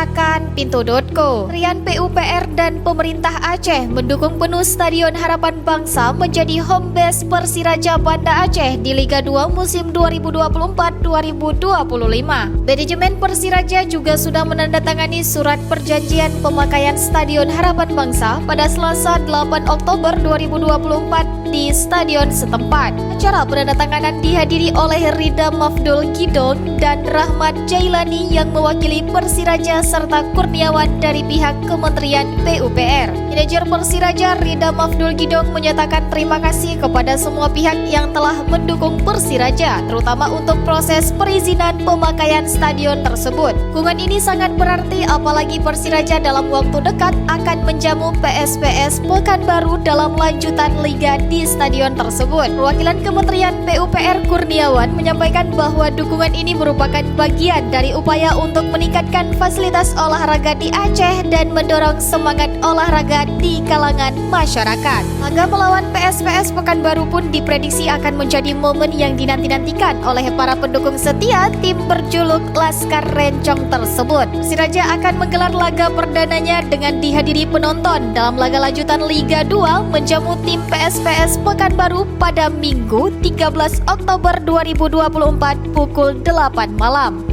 Masyarakat Pintu.co. Rian PUPR dan pemerintah Aceh mendukung penuh Stadion Harapan Bangsa menjadi home base Persiraja Banda Aceh di Liga 2 musim 2024-2025. Manajemen Persiraja juga sudah menandatangani surat perjanjian pemakaian Stadion Harapan Bangsa pada Selasa 8 Oktober 2024 di stadion setempat. Acara penandatanganan dihadiri oleh Rida Mafdul Gidong dan Rahmat Jailani yang mewakili Persiraja serta Kurniawan dari pihak Kementerian PUPR. Manajer Persiraja Rida Mafdul Gidong menyatakan terima kasih kepada semua pihak yang telah mendukung Persiraja, terutama untuk proses perizinan pemakaian stadion tersebut. Dukungan ini sangat berarti apalagi Persiraja dalam waktu dekat akan menjamu PSPS Pekanbaru dalam lanjutan liga di stadion tersebut. Perwakilan Kementerian PUPR Kurniawan menyampaikan bahwa dukungan ini merupakan bagian dari upaya untuk meningkatkan fasilitas olahraga di Aceh dan mendorong semangat olahraga di kalangan masyarakat. Laga melawan PSPS Pekanbaru pun diprediksi akan menjadi momen yang dinanti-nantikan oleh para pendukung setia tim berjuluk Laskar Rencong tersebut. Persiraja akan menggelar laga perdananya dengan dihadiri penonton dalam laga lanjutan Liga 2 menjamu tim PSPS Pekanbaru pada Minggu 13 Oktober 2024 pukul 8 malam.